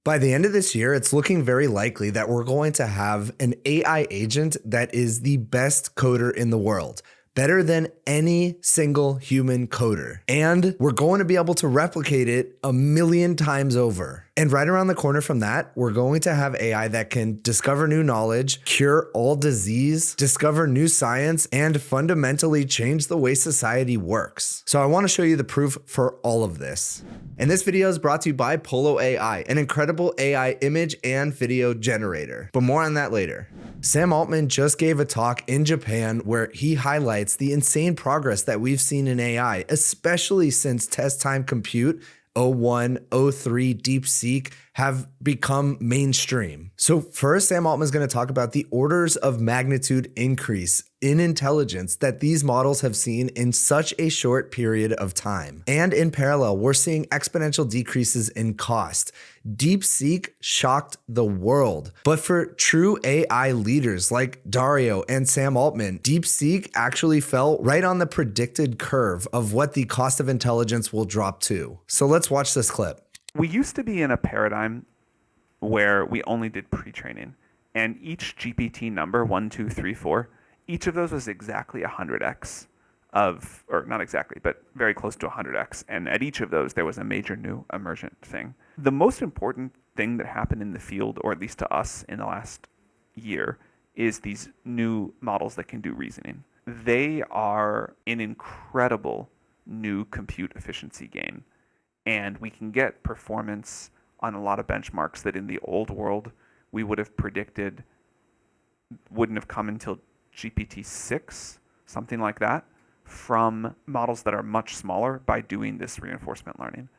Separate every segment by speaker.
Speaker 1: By the end of this year, it's looking very likely that we're going to have an AI agent that is the best coder in the world. Better than any single human coder. And we're going to be able to replicate it 1,000,000 times over. And right around the corner from that, we're going to have AI that can discover new knowledge, cure all disease, discover new science, and fundamentally change the way society works. So I want to show you the proof for all of this. And this video is brought to you by Polo AI, an incredible AI image and video generator. But more on that later. Sam Altman just gave a talk in Japan where he highlights the insane progress that we've seen in AI, especially since test time compute, O1, O3, DeepSeek have become mainstream. So first, Sam Altman is going to talk about the orders of magnitude increase in intelligence that these models have seen in such a short period of time. And in parallel, we're seeing exponential decreases in cost. DeepSeek shocked the world. But for true AI leaders like Dario and Sam Altman, DeepSeek actually fell right on the predicted curve of what the cost of intelligence will drop to. So let's watch this clip.
Speaker 2: We used to be in a paradigm where we only did pre-training, and each GPT number, 1, 2, 3, 4, each of those was exactly 100x of, or not exactly, but very close to 100x. And at each of those, there was a major new emergent thing. The most important thing that happened in the field, or at least to us in the last year, is these new models that can do reasoning. They are an incredible new compute efficiency gain. And we can get performance on a lot of benchmarks that in the old world we would have predicted wouldn't have come until GPT-6, something like that, from models that are much smaller by doing this reinforcement learning.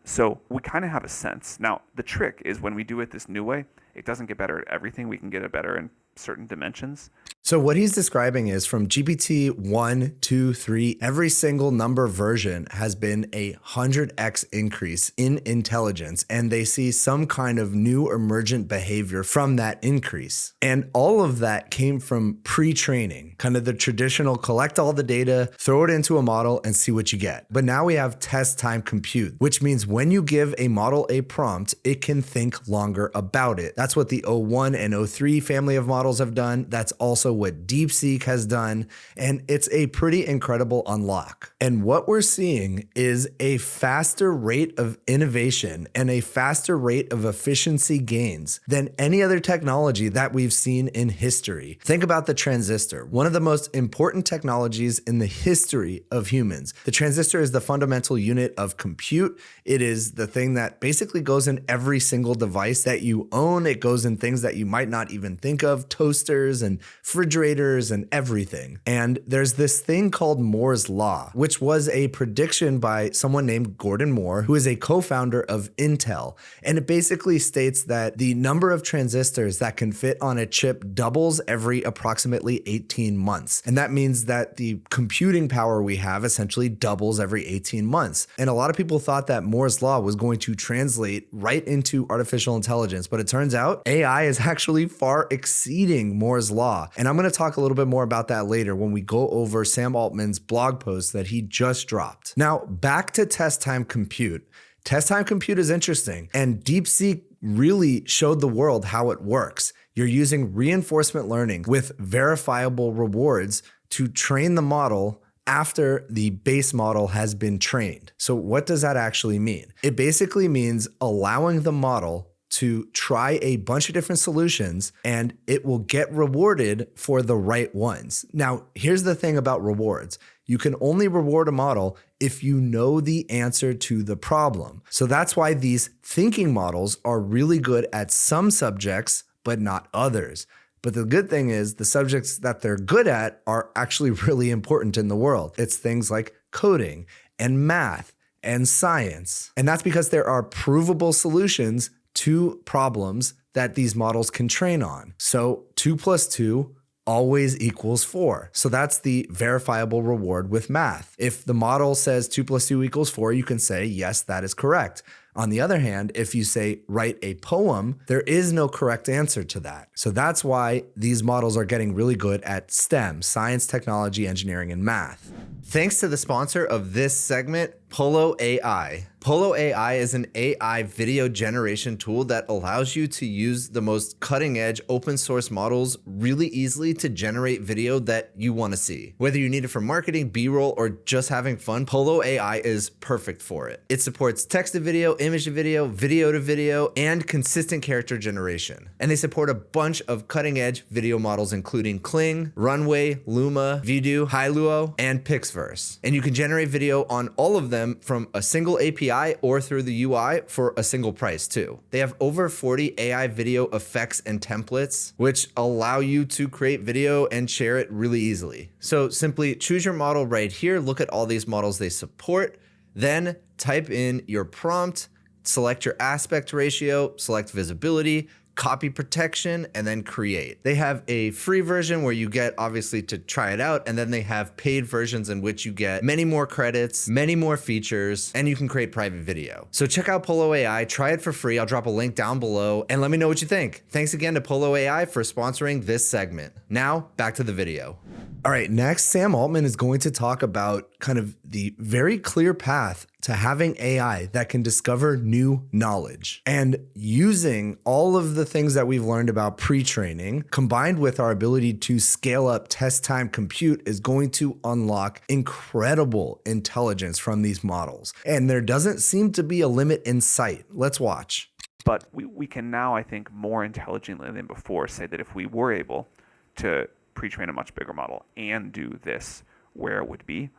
Speaker 2: So we kind of have a sense. Now, the trick is when we do it this new way, it doesn't get better at everything. We can get it better in certain dimensions.
Speaker 1: So what he's describing is from GPT 1, 2, 3, every single number version has been a 100x increase in intelligence, and they see some kind of new emergent behavior from that increase. And all of that came from pre-training, kind of the traditional collect all the data, throw it into a model and see what you get. But now we have test time compute, which means when you give a model a prompt, it can think longer about it. That's what the O1 and O3 family of models have done. That's also what DeepSeek has done, and it's a pretty incredible unlock. And what we're seeing is a faster rate of innovation and a faster rate of efficiency gains than any other technology that we've seen in history. Think about the transistor, one of the most important technologies in the history of humans. The transistor is the fundamental unit of compute. It is the thing that basically goes in every single device that you own. It goes in things that you might not even think of, toasters and refrigerators and everything. And there's this thing called Moore's Law, which was a prediction by someone named Gordon Moore, who is a co-founder of Intel. And it basically states that the number of transistors that can fit on a chip doubles every approximately 18 months. And that means that the computing power we have essentially doubles every 18 months. And a lot of people thought that Moore's Law was going to translate right into artificial intelligence, but it turns out AI is actually far exceeding Moore's Law. And I'm going to talk a little bit more about that later when we go over Sam Altman's blog post that he just dropped. Now, back to test time compute. Test time compute is interesting, and DeepSeek really showed the world how it works. You're using reinforcement learning with verifiable rewards to train the model after the base model has been trained. So what does that actually mean? It basically means allowing the model to try a bunch of different solutions, and it will get rewarded for the right ones. Now, here's the thing about rewards. You can only reward a model if you know the answer to the problem. So that's why these thinking models are really good at some subjects, but not others. But the good thing is the subjects that they're good at are actually really important in the world. It's things like coding and math and science. And that's because there are provable solutions to problems that these models can train on. So 2 + 2 always equals 4. So that's the verifiable reward with math. If the model says 2 + 2 = 4, you can say, yes, that is correct. On the other hand, if you say write a poem, there is no correct answer to that. So that's why these models are getting really good at STEM, science, technology, engineering, and math. Thanks to the sponsor of this segment, Polo AI. Polo AI is an AI video generation tool that allows you to use the most cutting edge open source models really easily to generate video that you want to see. Whether you need it for marketing, B-roll, or just having fun, Polo AI is perfect for it. It supports text to video, image to video, video to video, and consistent character generation. And they support a bunch of cutting edge video models including Kling, Runway, Luma, Vidu, Hailuo, and Pixverse. And you can generate video on all of them from a single API or through the UI for a single price too. They have over 40 AI video effects and templates, which allow you to create video and share it really easily. So simply choose your model right here, look at all these models they support, then type in your prompt, select your aspect ratio, select visibility, copy protection, and then create. They have a free version where you get obviously to try it out, and then they have paid versions in which you get many more credits, many more features, and you can create private video. So check out Polo AI, try it for free. I'll drop a link down below and let me know what you think. Thanks again to Polo AI for sponsoring this segment. Now back to the video. All right, next, Sam Altman is going to talk about kind of the very clear path to having AI that can discover new knowledge. And using all of the things that we've learned about pre-training, combined with our ability to scale up test time compute, is going to unlock incredible intelligence from these models. And there doesn't seem to be a limit in sight. Let's watch.
Speaker 2: But we can now, I think, more intelligently than before say that if we were able to pre-train a much bigger model and do this, where it would be.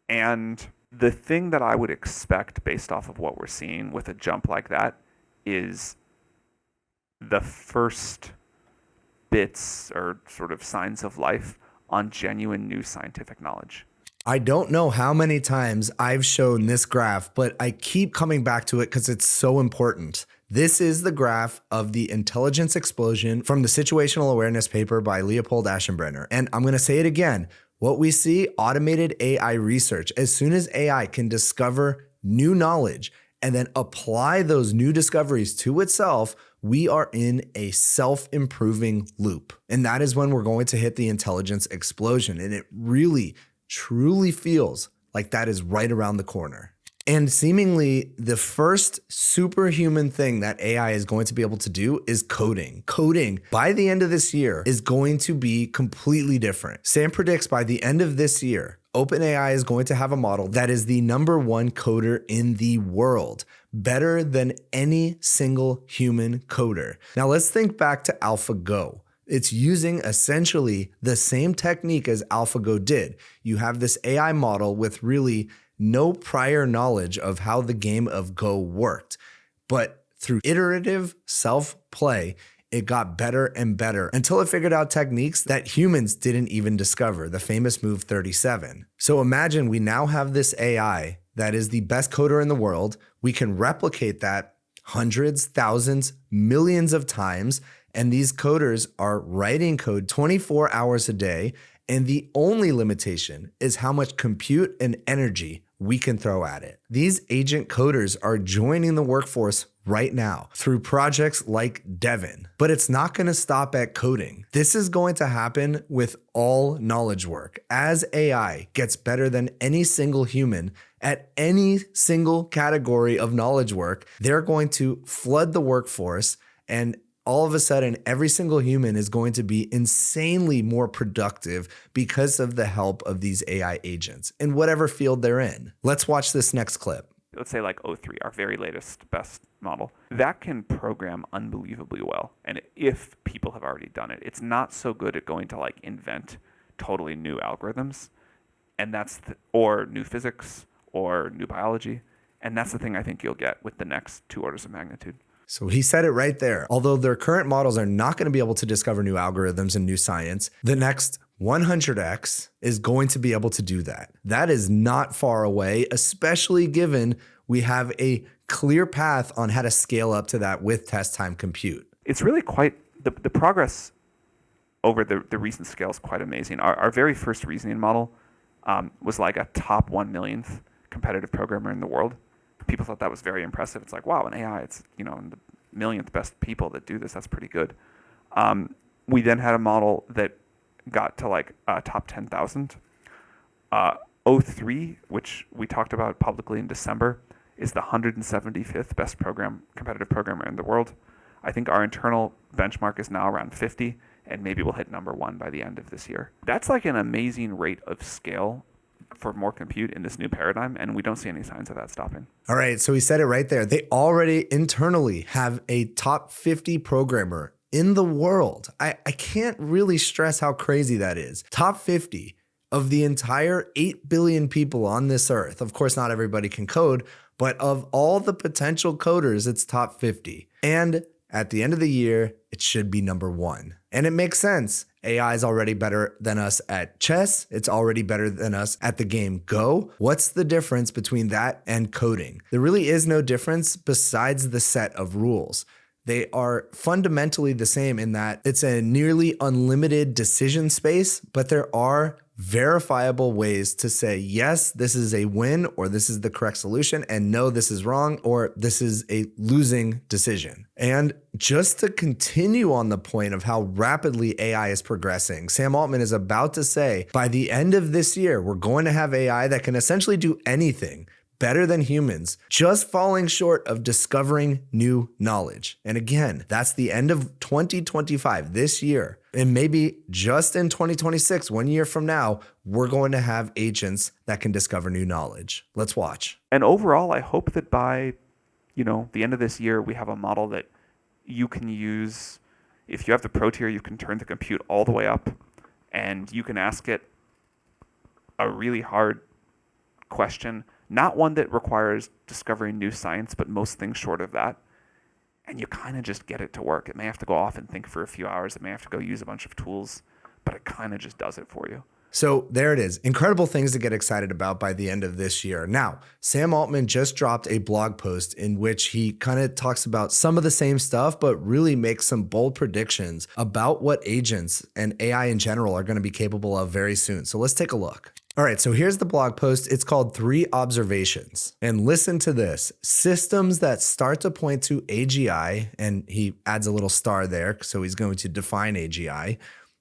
Speaker 2: And the thing that I would expect based off of what we're seeing with a jump like that is the first bits or sort of signs of life on genuine new scientific knowledge.
Speaker 1: I don't know how many times I've shown this graph, but I keep coming back to it because it's so important. This is the graph of the intelligence explosion from the situational awareness paper by Leopold Aschenbrenner. And I'm going to say it again. What we see, automated AI research. As soon as AI can discover new knowledge and then apply those new discoveries to itself, we are in a self-improving loop. And that is when we're going to hit the intelligence explosion. And it really, truly feels like that is right around the corner. And seemingly the first superhuman thing that AI is going to be able to do is coding. Coding by the end of this year is going to be completely different. Sam predicts by the end of this year, OpenAI is going to have a model that is the #1 coder in the world, better than any single human coder. Now let's think back to AlphaGo. It's using essentially the same technique as AlphaGo did. You have this AI model with really no prior knowledge of how the game of Go worked. But through iterative self-play, it got better and better until it figured out techniques that humans didn't even discover, the famous move 37. So imagine we now have this AI that is the best coder in the world. We can replicate that hundreds, thousands, millions of times, and these coders are writing code 24 hours a day, and the only limitation is how much compute and energy we can throw at it. These agent coders are joining the workforce right now through projects like Devin, but it's not going to stop at coding. This is going to happen with all knowledge work. As AI gets better than any single human at any single category of knowledge work, they're going to flood the workforce, and all of a sudden, every single human is going to be insanely more productive because of the help of these AI agents in whatever field they're in. Let's watch this next clip.
Speaker 2: Let's say like O3, our very latest best model, that can program unbelievably well. And if people have already done it, it's not so good at going to like invent totally new algorithms, and or new physics or new biology. And that's the thing I think you'll get with the next 2 orders of magnitude.
Speaker 1: So he said it right there. Although their current models are not going to be able to discover new algorithms and new science, the next 100x is going to be able to do that. That is not far away, especially given we have a clear path on how to scale up to that with test time compute.
Speaker 2: It's really quite, the progress over the recent scale is quite amazing. Our very first reasoning model was like a top 1 millionth competitive programmer in the world. People thought that was very impressive. It's like, wow, an AI, it's, the millionth best people that do this. That's pretty good. We then had a model that got to like top 10,000. O3, which we talked about publicly in December, is the 175th best competitive programmer in the world. I think our internal benchmark is now around 50, and maybe we'll hit number one by the end of this year. That's like an amazing rate of scale for more compute in this new paradigm, and we don't see any signs of that stopping.
Speaker 1: All right, so he said it right there. They already internally have a top 50 programmer in the world. I can't really stress how crazy that is. Top 50 of the entire 8 billion people on this earth. Of course, not everybody can code, but of all the potential coders, it's top 50. And at the end of the year, it should be number one. And it makes sense. AI is already better than us at chess. It's already better than us at the game Go. What's the difference between that and coding? There really is no difference besides the set of rules. They are fundamentally the same in that it's a nearly unlimited decision space, but there are verifiable ways to say, yes, this is a win, or this is the correct solution, and no, this is wrong, or this is a losing decision. And just to continue on the point of how rapidly AI is progressing, Sam Altman is about to say, by the end of this year, we're going to have AI that can essentially do anything better than humans, just falling short of discovering new knowledge. And again, that's the end of 2025, this year. And maybe just in 2026, 1 year from now, we're going to have agents that can discover new knowledge. Let's watch.
Speaker 2: And overall, I hope that by, the end of this year, we have a model that you can use. If you have the Pro tier, you can turn the compute all the way up, and you can ask it a really hard question, not one that requires discovering new science, but most things short of that. And you kind of just get it to work. It may have to go off and think for a few hours. It may have to go use a bunch of tools, but it kind of just does it for you.
Speaker 1: So there it is. Incredible things to get excited about by the end of this year. Now, Sam Altman just dropped a blog post in which he kind of talks about some of the same stuff, but really makes some bold predictions about what agents and AI in general are going to be capable of very soon. So let's take a look. All right, so here's the blog post. It's called 3 Observations. And listen to this. Systems that start to point to AGI, and he adds a little star there, so he's going to define AGI,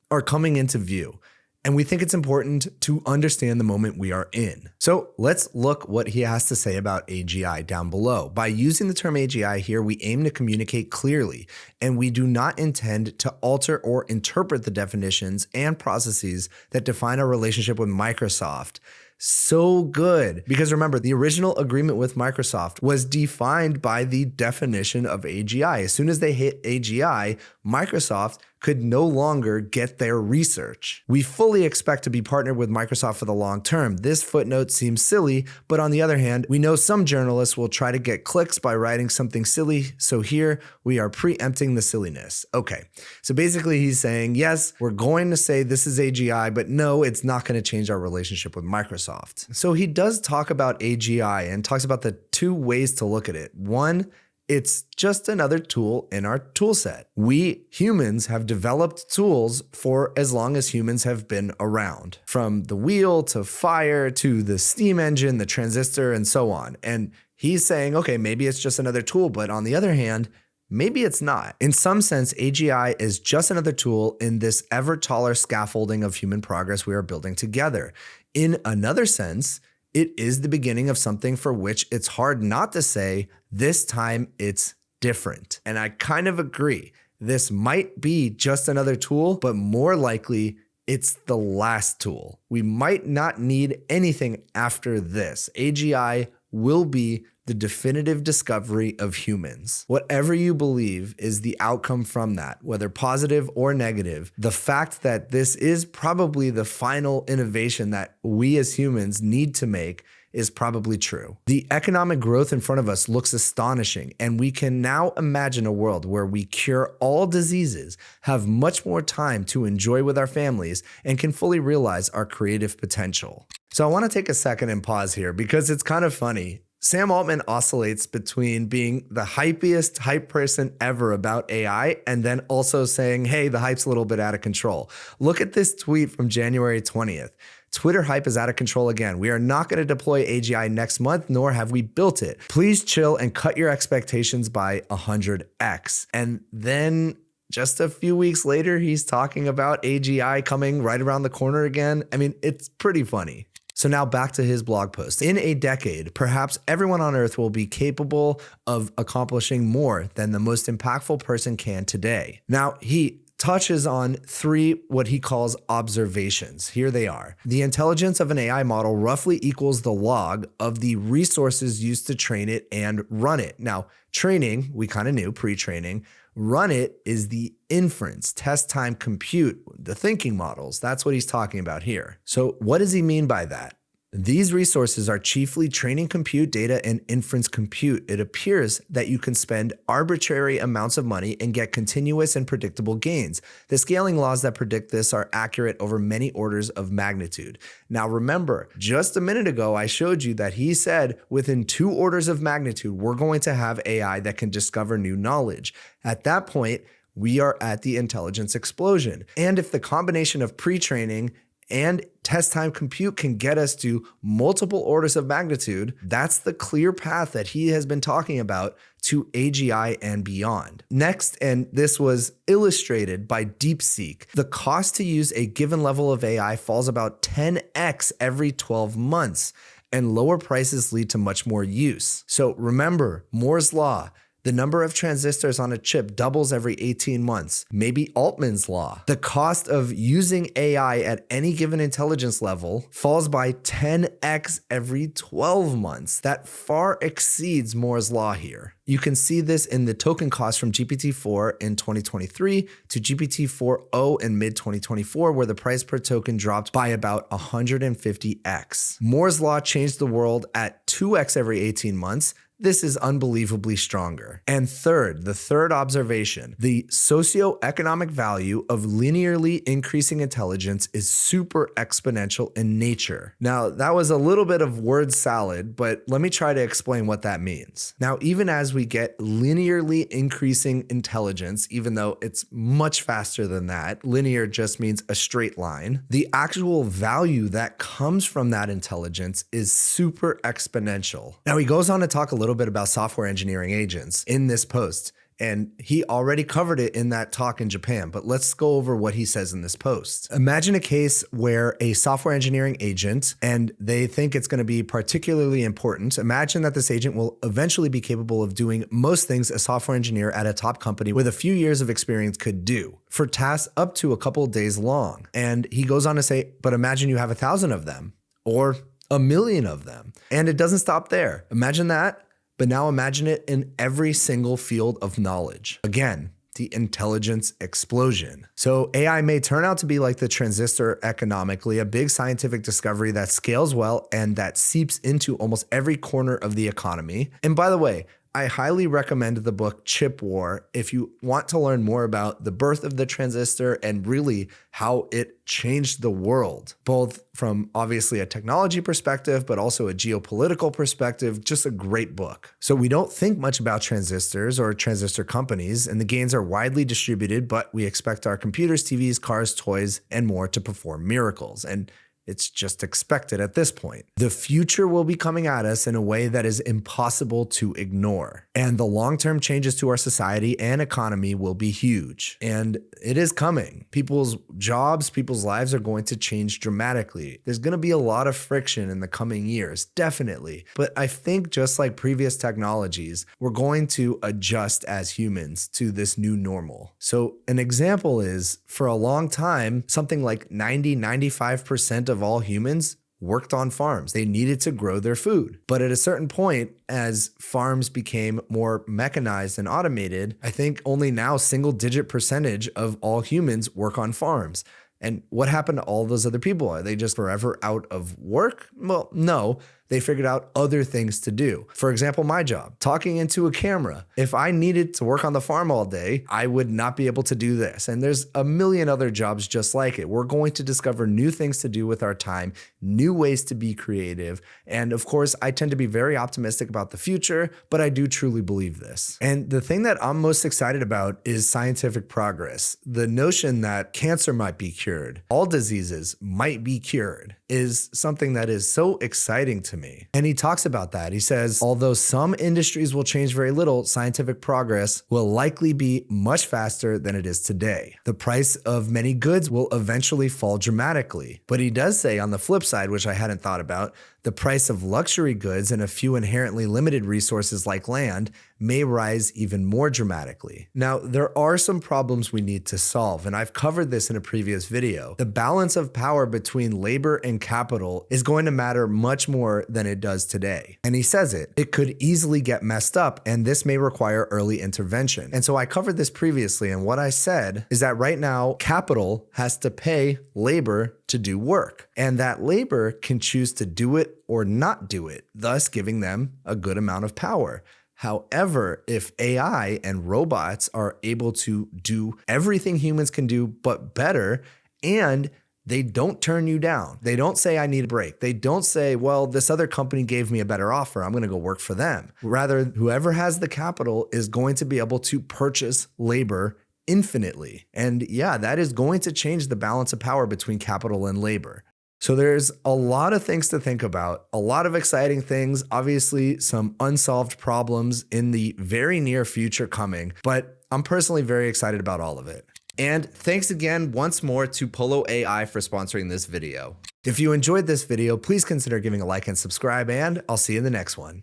Speaker 1: are coming into view. And we think it's important to understand the moment we are in. So let's look what he has to say about AGI down below. By using the term AGI here, we aim to communicate clearly, and we do not intend to alter or interpret the definitions and processes that define our relationship with Microsoft. So good. Because remember, the original agreement with Microsoft was defined by the definition of AGI. As soon as they hit AGI, Microsoft could no longer get their research. We fully expect to be partnered with Microsoft for the long term. This footnote seems silly, but on the other hand, we know some journalists will try to get clicks by writing something silly, so here we are preempting the silliness. Okay, so basically he's saying, yes, we're going to say this is AGI, but no, it's not going to change our relationship with Microsoft. So he does talk about AGI and talks about the 2 ways to look at it. One, it's just another tool in our tool set. We humans have developed tools for as long as humans have been around, from the wheel to fire to the steam engine, the transistor, and so on. And he's saying, okay, maybe it's just another tool, but on the other hand, maybe it's not. In some sense, AGI is just another tool in this ever taller scaffolding of human progress we are building together. In another sense, it is the beginning of something for which it's hard not to say, this time it's different. And I kind of agree. This might be just another tool, but more likely it's the last tool. We might not need anything after this. AGI will be the definitive discovery of humans. Whatever you believe is the outcome from that, whether positive or negative, the fact that this is probably the final innovation that we as humans need to make is probably true. The economic growth in front of us looks astonishing, and we can now imagine a world where we cure all diseases, have much more time to enjoy with our families, and can fully realize our creative potential. So I want to take a second and pause here because it's kind of funny. Sam Altman oscillates between being the hypiest hype person ever about AI and then also saying, hey, the hype's a little bit out of control. Look at this tweet from January 20th. Twitter hype is out of control again. We are not going to deploy AGI next month, nor have we built it. Please chill and cut your expectations by 100x. And then just a few weeks later, he's talking about AGI coming right around the corner again. I mean, it's pretty funny. So now back to his blog post. In a decade, perhaps everyone on Earth will be capable of accomplishing more than the most impactful person can today. Now, he touches on 3 what he calls observations. Here they are. The intelligence of an AI model roughly equals the log of the resources used to train it and run it. Now, training, we kind of knew, pre-training. Run it is the inference, test time, compute, the thinking models. That's what he's talking about here. So what does he mean by that? These resources are chiefly training compute data and inference compute. It appears that you can spend arbitrary amounts of money and get continuous and predictable gains. The scaling laws that predict this are accurate over many orders of magnitude. Now remember, just a minute ago, I showed you that he said within 2 orders of magnitude, we're going to have AI that can discover new knowledge. At that point, we are at the intelligence explosion. And if the combination of pre-training and test time compute can get us to multiple orders of magnitude, that's the clear path that he has been talking about to AGI and beyond. Next, and this was illustrated by DeepSeek, the cost to use a given level of AI falls about 10x every 12 months, and lower prices lead to much more use. So remember, Moore's law. The number of transistors on a chip doubles every 18 months. Maybe Altman's law. The cost of using AI at any given intelligence level falls by 10x every 12 months. That far exceeds Moore's law here. You can see this in the token cost from GPT-4 in 2023 to GPT-4o in mid-2024, where the price per token dropped by about 150x. Moore's law changed the world at 2x every 18 months. This is unbelievably stronger. And third, the third observation, the socioeconomic value of linearly increasing intelligence is super exponential in nature. Now, that was a little bit of word salad, but let me try to explain what that means. Now, even as we get linearly increasing intelligence, even though it's much faster than that, linear just means a straight line, the actual value that comes from that intelligence is super exponential. Now, he goes on to talk a little bit about software engineering agents in this post, and he already covered it in that talk in Japan, but let's go over what he says in this post. Imagine a case where a software engineering agent, and they think it's going to be particularly important. Imagine that this agent will eventually be capable of doing most things a software engineer at a top company with a few years of experience could do for tasks up to a couple of days long. And he goes on to say, but imagine you have 1,000 of them or 1,000,000 of them. And it doesn't stop there. Imagine that. But now imagine it in every single field of knowledge. Again, the intelligence explosion. So AI may turn out to be like the transistor economically, a big scientific discovery that scales well and that seeps into almost every corner of the economy. And by the way, I highly recommend the book Chip War if you want to learn more about the birth of the transistor and really how it changed the world, both from obviously a technology perspective, but also a geopolitical perspective. Just a great book. So we don't think much about transistors or transistor companies, and the gains are widely distributed, but we expect our computers, TVs, cars, toys, and more to perform miracles. And it's just expected at this point. The future will be coming at us in a way that is impossible to ignore. And the long-term changes to our society and economy will be huge. And it is coming. People's jobs, people's lives are going to change dramatically. There's going to be a lot of friction in the coming years, definitely. But I think just like previous technologies, we're going to adjust as humans to this new normal. So an example is, for a long time, something like 95% of all humans worked on farms. They needed to grow their food. But at a certain point, as farms became more mechanized and automated, I think only now single-digit percentage of all humans work on farms. And what happened to all those other people? Are they just forever out of work? Well, no. They figured out other things to do. For example, my job, talking into a camera. If I needed to work on the farm all day, I would not be able to do this. And there's a million other jobs just like it. We're going to discover new things to do with our time, new ways to be creative. And of course, I tend to be very optimistic about the future, but I do truly believe this. And the thing that I'm most excited about is scientific progress. The notion that cancer might be cured, all diseases might be cured, is something that is so exciting to to me. And he talks about that. He says, although some industries will change very little, scientific progress will likely be much faster than it is today. The price of many goods will eventually fall dramatically. But he does say on the flip side, which I hadn't thought about, the price of luxury goods and a few inherently limited resources like land may rise even more dramatically. Now, there are some problems we need to solve, and I've covered this in a previous video. The balance of power between labor and capital is going to matter much more than it does today. And he says it could easily get messed up, and this may require early intervention. And so I covered this previously, and what I said is that right now, capital has to pay labor to do work, and that labor can choose to do it or not do it, thus giving them a good amount of power. However, if AI and robots are able to do everything humans can do, but better, and they don't turn you down. They don't say, I need a break. They don't say, well, this other company gave me a better offer. I'm going to go work for them. Rather, whoever has the capital is going to be able to purchase labor infinitely. And yeah, that is going to change the balance of power between capital and labor. So there's a lot of things to think about, a lot of exciting things, obviously some unsolved problems in the very near future coming, but I'm personally very excited about all of it. And thanks again once more to Polo AI for sponsoring this video. If you enjoyed this video, please consider giving a like and subscribe, and I'll see you in the next one.